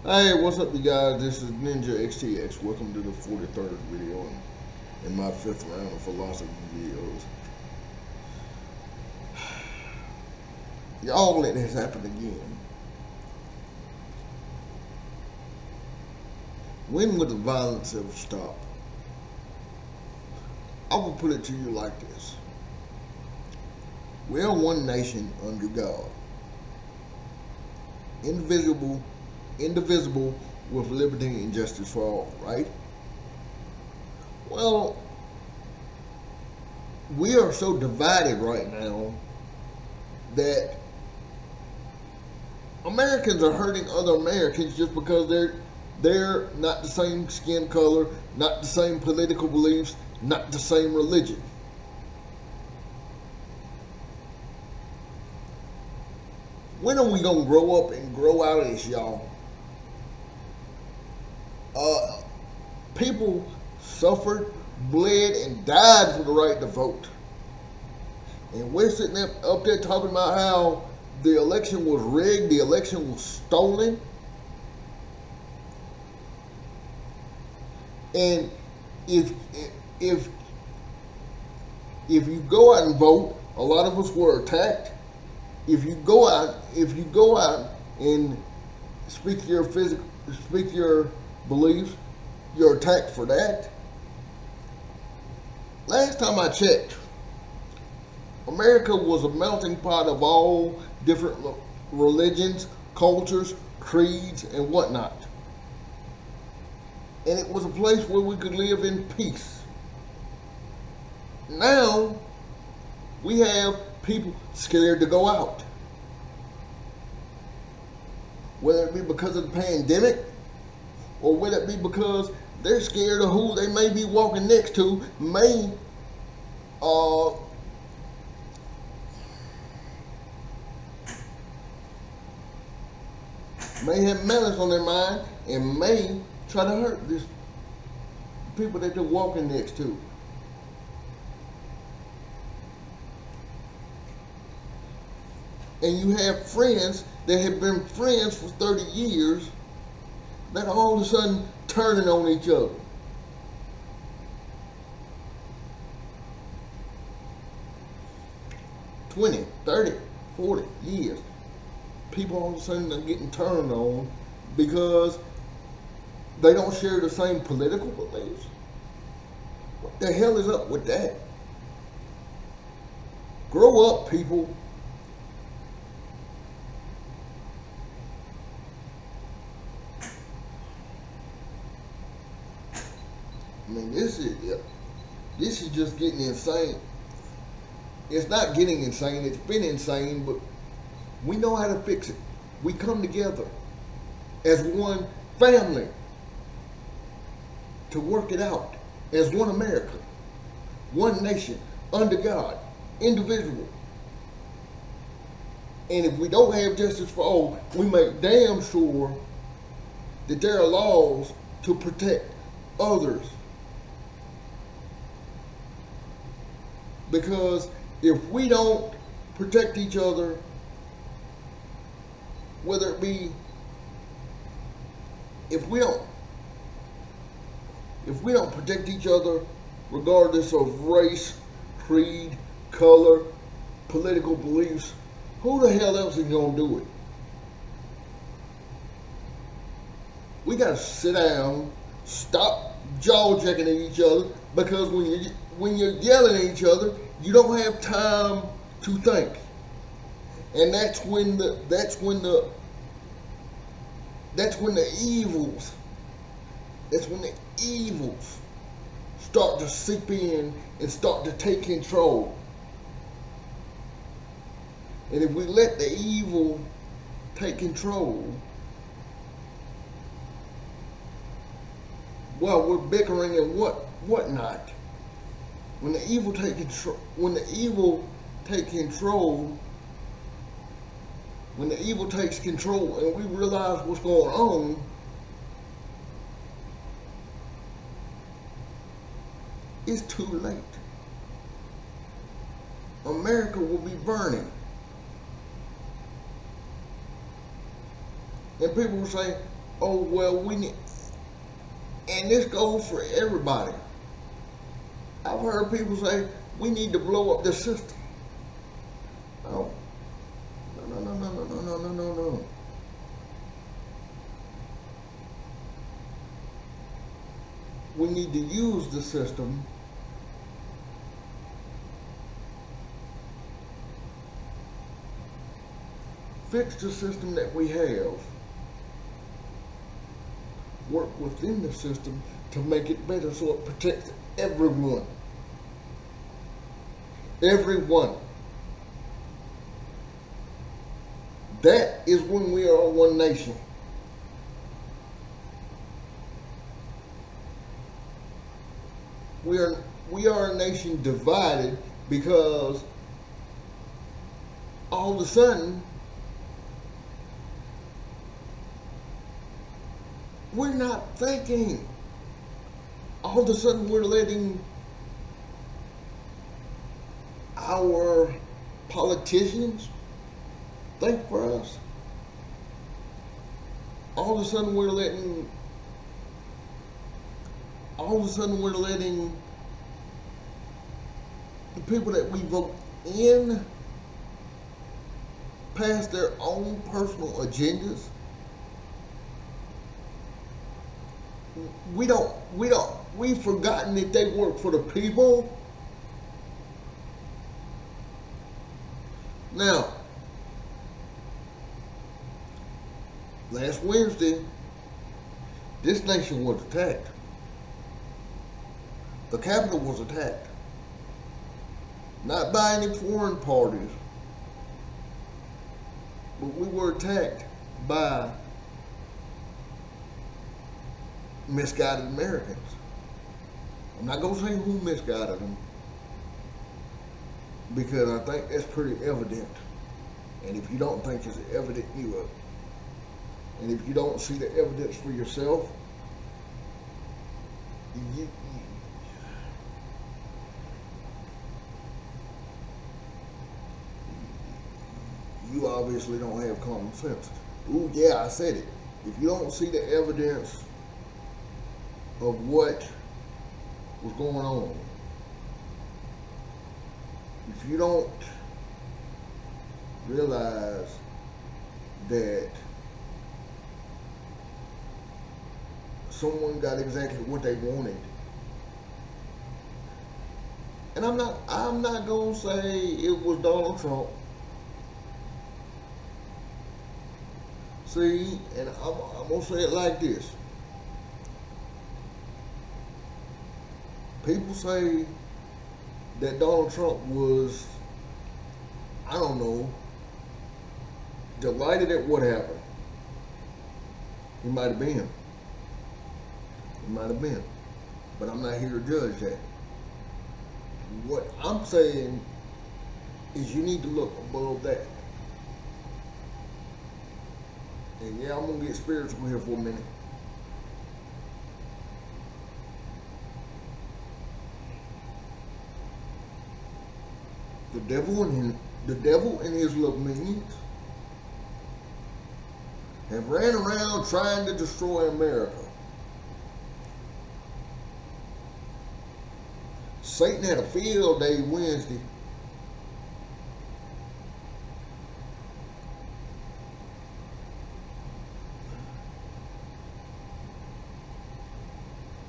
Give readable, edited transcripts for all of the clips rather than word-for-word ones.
Hey, what's up, you guys? This is Ninjaxtx. Welcome to the 43rd video in my fifth round of philosophy videos. Y'all, it has happened again. When would the violence ever stop? I will put it to you like this. We are one nation under God. Indivisible with liberty and justice for all, right? Well, we are so divided right now that Americans are hurting other Americans just because they're not the same skin color, not the same political beliefs, not the same religion. When are we gonna grow up and grow out of this, y'all? Uh, People suffered, bled, and died for the right to vote. And we're sitting up there talking about how the election was rigged, the election was stolen. And if if if you go out and vote, a lot of us were attacked. If you go out and speak your beliefs, you're attacked for that. Last time I checked, America was a melting pot of all different religions, cultures, creeds, and whatnot. And it was a place where we could live in peace. Now, we have people scared to go out. Whether it be because of the pandemic, or whether it be because they're scared of who they may be walking next to uh, may have malice on their mind and may try to hurt this people that they're walking next to. And you have friends that have been friends for 30 years that are all of a sudden turning on each other. "20, 30, 40 years. People all of a sudden are getting turned on because they don't share the same political beliefs. What the hell is up with that? Grow up, people. I mean, this is just getting insane. It's not getting insane. It's been insane, but we know how to fix it. We come together as one family to work it out as one America, one nation, under God, indivisible. And if we don't have justice for all, we make damn sure that there are laws to protect others. Because if we don't protect each other, whether it be if we don't protect each other regardless of race, creed, color, political beliefs, who the hell else is gonna do it? We gotta sit down, stop jaw checking at each other, because when you're yelling at each other, you don't have time to think. And that's when the evils start to seep in and start to take control. And if we let the evil take control, well, we're bickering and whatnot. When the evil takes control, when the evil takes control, and we realize what's going on, it's too late. America will be burning. And people will say, Oh well, we need, and this goes for everybody. I've heard people say we need to blow up the system. No, no, no, no, no, no, no, no, no, no. We need to use the system fix the system that we have, work within the system to make it better so it protects everyone. Everyone. That is when we are one nation. We are a nation divided because all of a sudden we're not thinking. All of a sudden we're letting our politicians think for us. All of a sudden we're letting the people that we vote in pass their own personal agendas. We've forgotten that they work for the people. Now, last Wednesday, this nation was attacked. The Capitol was attacked. Not by any foreign parties, but we were attacked by misguided Americans. I'm not going to say who misguided them, because I think that's pretty evident. And if you don't think it's evident, you are. And if you don't see the evidence for yourself, you obviously don't have common sense. Ooh, yeah, I said it. If you don't see the evidence of what was going on, if you don't realize that someone got exactly what they wanted, and I'm not gonna say it was Donald Trump. See, and I'm gonna say it like this. People say that Donald Trump was, I don't know, delighted at what happened. He might have been. He might have been. But I'm not here to judge that. What I'm saying is you need to look above that. And yeah, I'm going to get spiritual here for a minute. The devil and his little minions have ran around trying to destroy America. Satan had a field day Wednesday.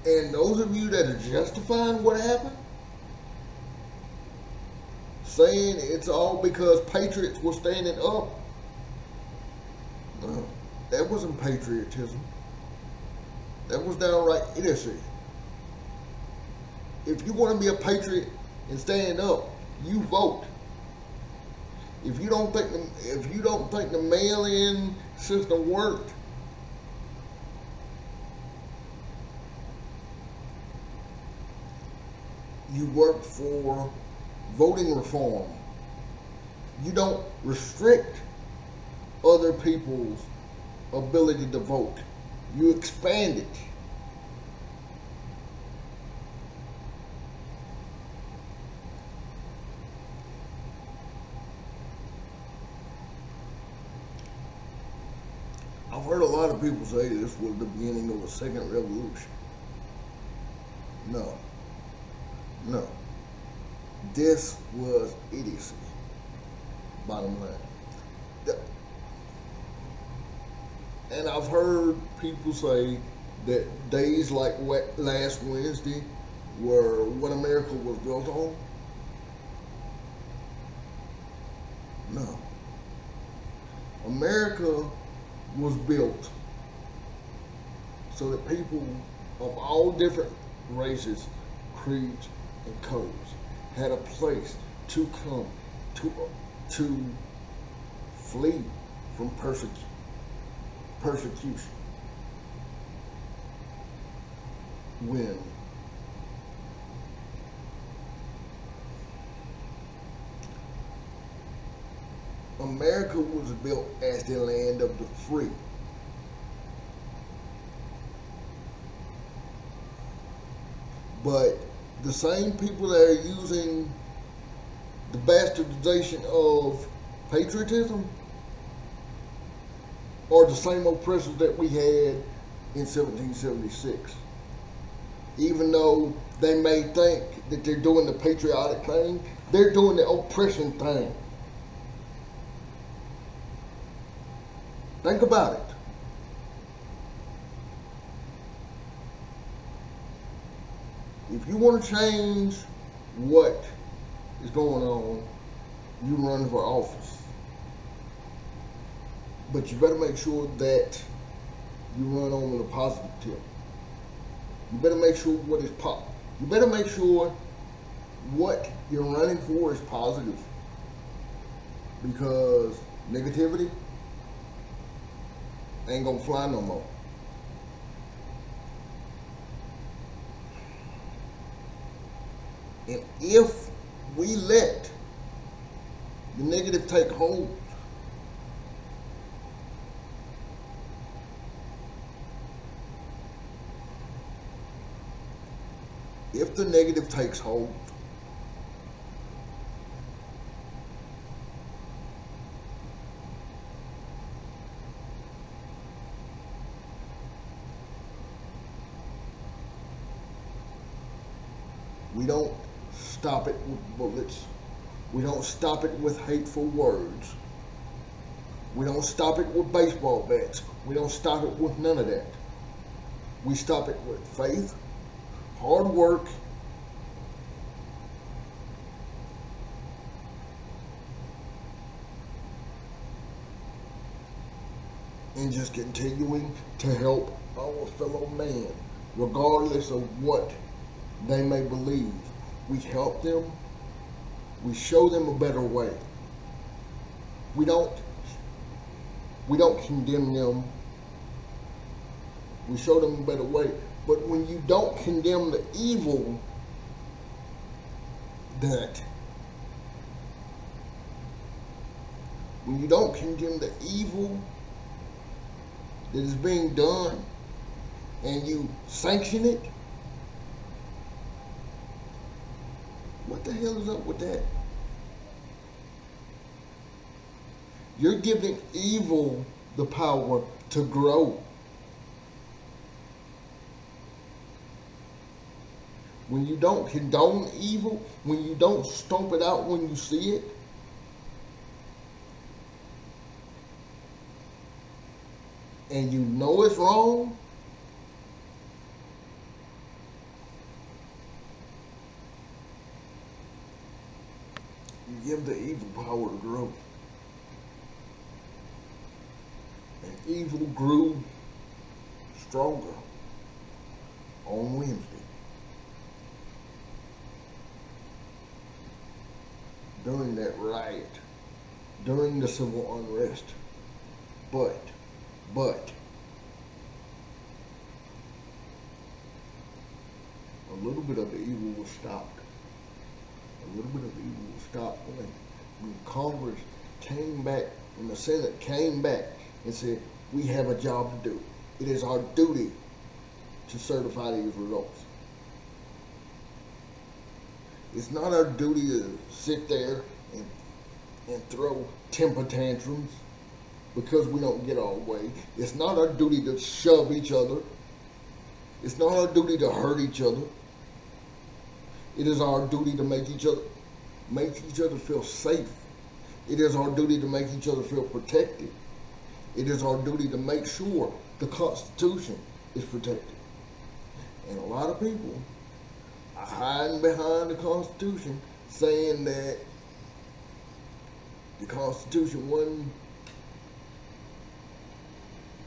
And those of you that are justifying what happened, saying it's all because patriots were standing up, no, that wasn't patriotism. That was downright idiocy. If you want to be a patriot and stand up, you vote. If you don't think the mail-in system worked, you work for voting reform. You don't restrict other people's ability to vote. You expand it. I've heard a lot of people say this was the beginning of a second revolution. No, no. This was idiocy. Bottom line. And I've heard people say that days like last Wednesday were what America was built on. No. America was built so that people of all different races, creeds, and codes had a place to come to flee from persecution. When America was built as the land of the free. But the same people that are using the bastardization of patriotism are the same oppressors that we had in 1776. Even though they may think that they're doing the patriotic thing, they're doing the oppression thing. Think about it. If you want to change what is going on, you run for office. But you better make sure that you run on with a positive tip. You better make sure You better make sure what you're running for is positive. Because negativity ain't gonna fly no more. And if we let the negative take hold, if the negative takes hold, we don't stop it with bullets. We don't stop it with hateful words. We don't stop it with baseball bats. We don't stop it with none of that. We stop it with faith, hard work, and just continuing to help our fellow man, regardless of what they may believe. We help them. We show them a better way. We don't condemn them. We show them a better way. But when you don't condemn the evil when you don't condemn the evil that is being done and you sanction it, what the hell is up with that? You're giving evil the power to grow. When you don't condone evil, when you don't stomp it out when you see it, and you know it's wrong, you give the evil power to grow. And evil grew stronger on Wednesday. During that riot, during the civil unrest. But, a little bit of the evil was stopped. A little bit of the evil was stopped when Congress came back, when the Senate came back and said, we have a job to do. It is our duty to certify these results. It's not our duty to sit there and throw temper tantrums because we don't get our way. It's not our duty to shove each other. It's not our duty to hurt each other. It is our duty to make each other feel safe. It is our duty to make each other feel protected. It is our duty to make sure the Constitution is protected. And a lot of people are hiding behind the Constitution, saying that the Constitution wasn't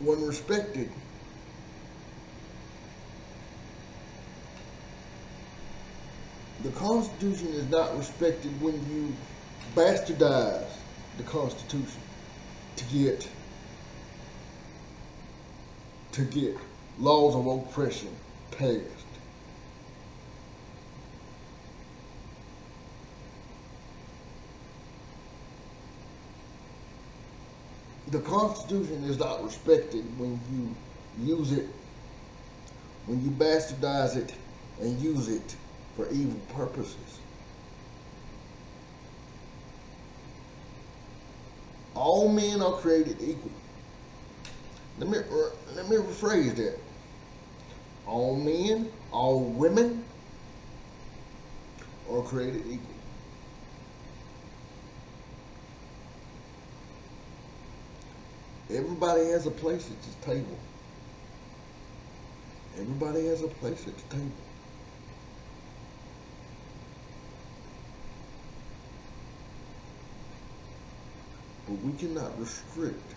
respected. The Constitution is not respected when you bastardize the Constitution to get laws of oppression passed. The Constitution is not respected when you use it, when you bastardize it and use it for evil purposes. All men are created equal. Let me rephrase that. All men, all women are created equal. Everybody has a place at this table. Everybody has a place at the table. But we cannot restrict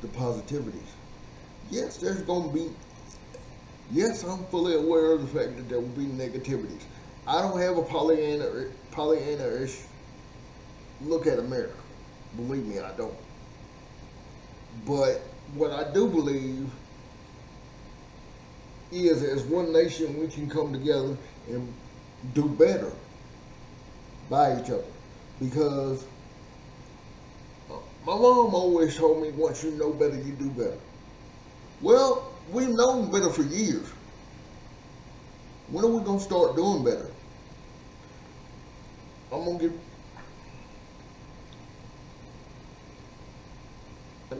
the positivities. Yes, there's going to be, yes, I'm fully aware of the fact that there will be negativities. I don't have a Pollyanna-ish look at America. Believe me, I don't. But what I do believe is, as one nation, we can come together and do better by each other. Because my mom always told me, once you know better, you do better. Well, we've known better for years. When are we going to start doing better? Let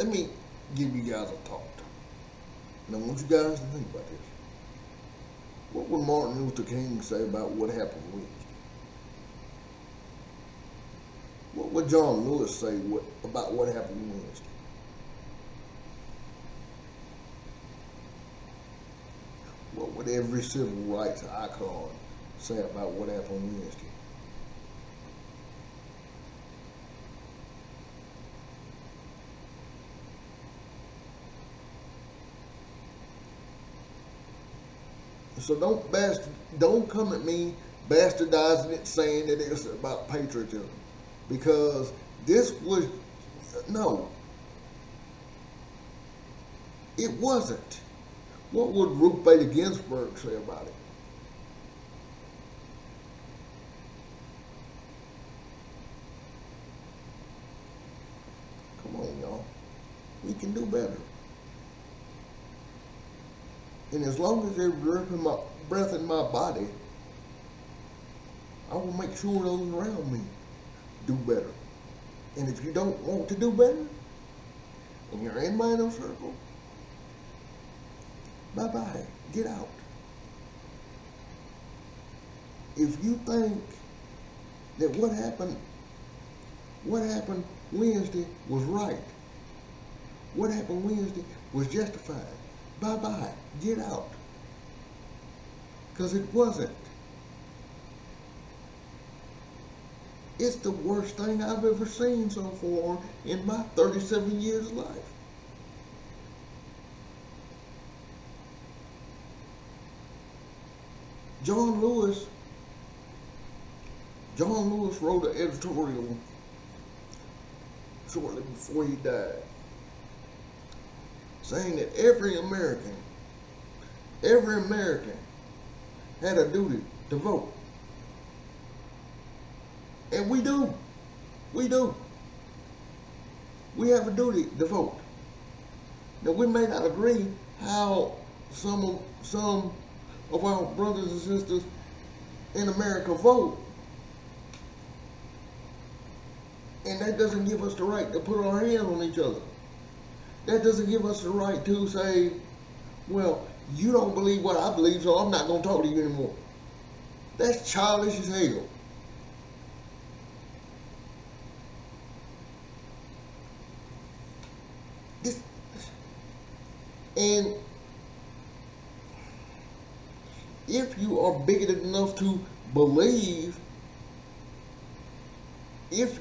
me give you guys a thought. And I want you guys to think about this. What would Martin Luther King say about what happened Wednesday? What would John Lewis say about what happened Wednesday? What would every civil rights icon say about what happened Wednesday? So don't come at me bastardizing it, saying that it's about patriotism, because this was, no, it wasn't. What would Ruth Bader Ginsburg say about it? Come on, y'all. We can do better. And as long as there's breath in my body, I will make sure those around me do better. And if you don't want to do better, and you're in my inner circle, bye-bye. Get out. If you think that what happened Wednesday was right, what happened Wednesday was justified, bye-bye. Get out. Because it wasn't. It's the worst thing I've ever seen so far in my 37 years of life. John Lewis wrote an editorial shortly before he died, saying that every American had a duty to vote. And we do. We do. We have a duty to vote. Now, we may not agree how some of our brothers and sisters in America vote. And that doesn't give us the right to put our hands on each other. That doesn't give us the right to say, well, you don't believe what I believe, so I'm not going to talk to you anymore. That's childish as hell. And if you are bigoted enough to believe, if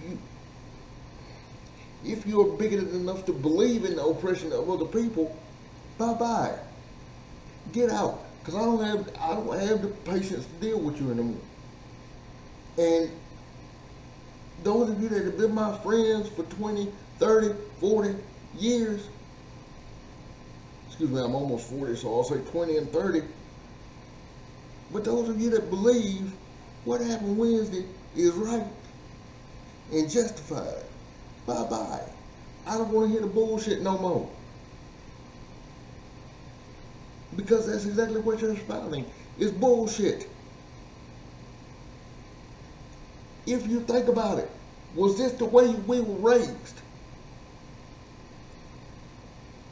you are bigoted enough to believe in the oppression of other people, bye-bye. Get out. Because I don't have the patience to deal with you anymore. And those of you that have been my friends for 20, 30, 40 years, excuse me, I'm almost 40, so I'll say 20 and 30. But those of you that believe what happened Wednesday is right and justified, bye-bye. I don't want to hear the bullshit no more. Because that's exactly what you're spouting. It's bullshit. If you think about it, was this the way we were raised?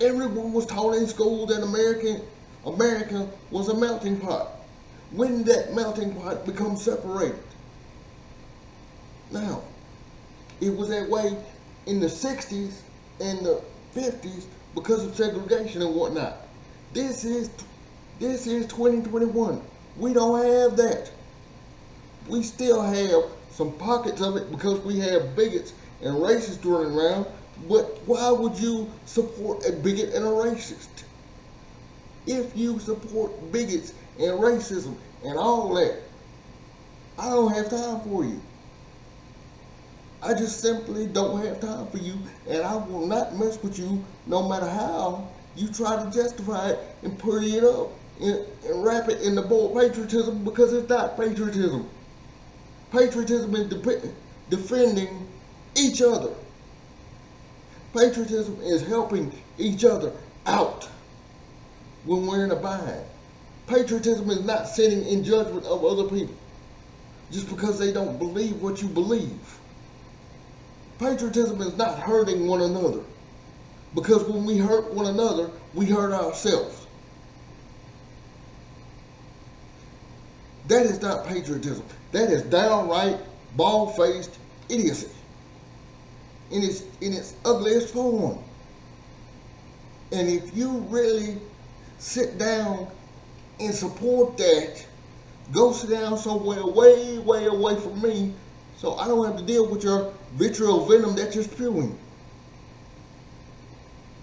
Everyone was taught in school that America was a melting pot. When did that melting pot become separated? Now, it was that way in the 60s and the 50s because of segregation and whatnot. This is 2021. We don't have that. We still have some pockets of it because we have bigots and racists running around. But why would you support a bigot and a racist? If you support bigots and racism and all that, I don't have time for you. I just simply don't have time for you, and I will not mess with you no matter how you try to justify it and pretty it up and wrap it in the bull patriotism, because it's not patriotism. Patriotism is defending each other. Patriotism is helping each other out when we're in a bind. Patriotism is not sitting in judgment of other people just because they don't believe what you believe. Patriotism is not hurting one another, because when we hurt one another, we hurt ourselves. That is not patriotism. That is downright bald-faced idiocy in its ugliest form. And if you really sit down and support that, go sit down somewhere way, way away from me, so I don't have to deal with your vitriol venom that you're spewing.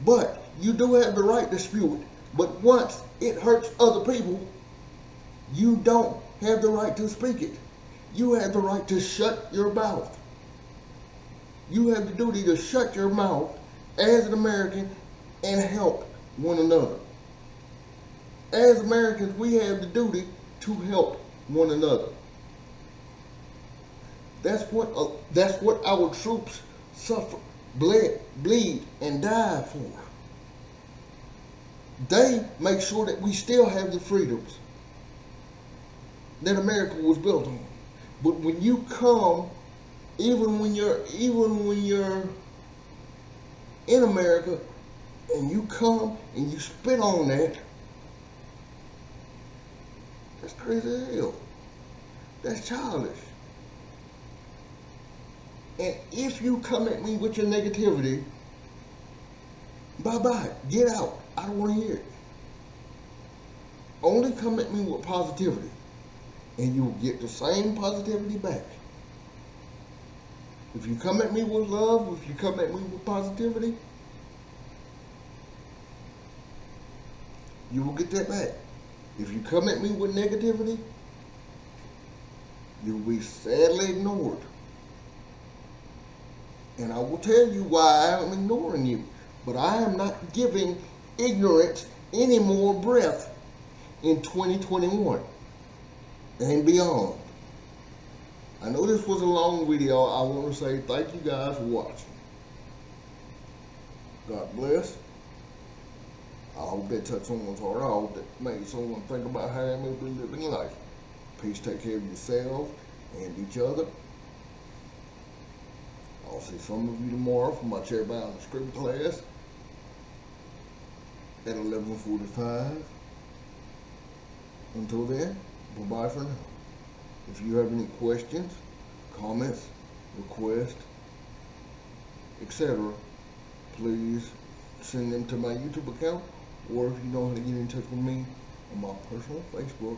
But you do have the right to spew it. But once it hurts other people, you don't have the right to speak it. You have the right to shut your mouth. You have the duty to shut your mouth as an American and help one another. As Americans, we have the duty to help one another. That's what our troops suffer, bleed, and die for. They make sure that we still have the freedoms that America was built on. But when you come, even when you're in America and you come and you spit on that, that's crazy as hell. That's childish. And if you come at me with your negativity, bye-bye. Get out. I don't want to hear it. Only come at me with positivity, and you'll get the same positivity back. If you come at me with love, if you come at me with positivity, you will get that back. If you come at me with negativity, you'll be sadly ignored. And I will tell you why I am ignoring you. But I am not giving ignorance any more breath in 2021 and beyond. I know this was a long video. I want to say thank you guys for watching. God bless. I hope that touched someone's heart. I hope that made someone think about how they may be living life. Please take care of yourself and each other. I'll I'll see some of you tomorrow for my chairbound script class at 11:45. Until then, bye-bye for now. If you have any questions, comments, requests, etc., please send them to my YouTube account, or if you know how to get in touch with me on my personal Facebook,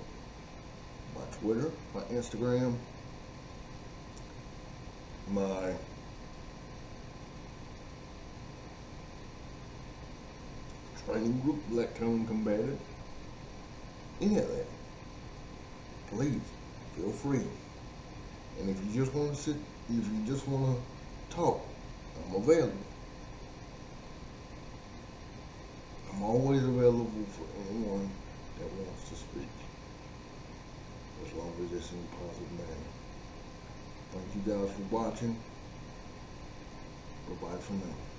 my Twitter, my Instagram, my training group, Black Tone Combative, any of that, please feel free. And if you just want to if you just want to talk, I'm available. I'm always available for anyone that wants to speak, as long as it's in a positive manner. Thank you guys for watching. Bye-bye for now.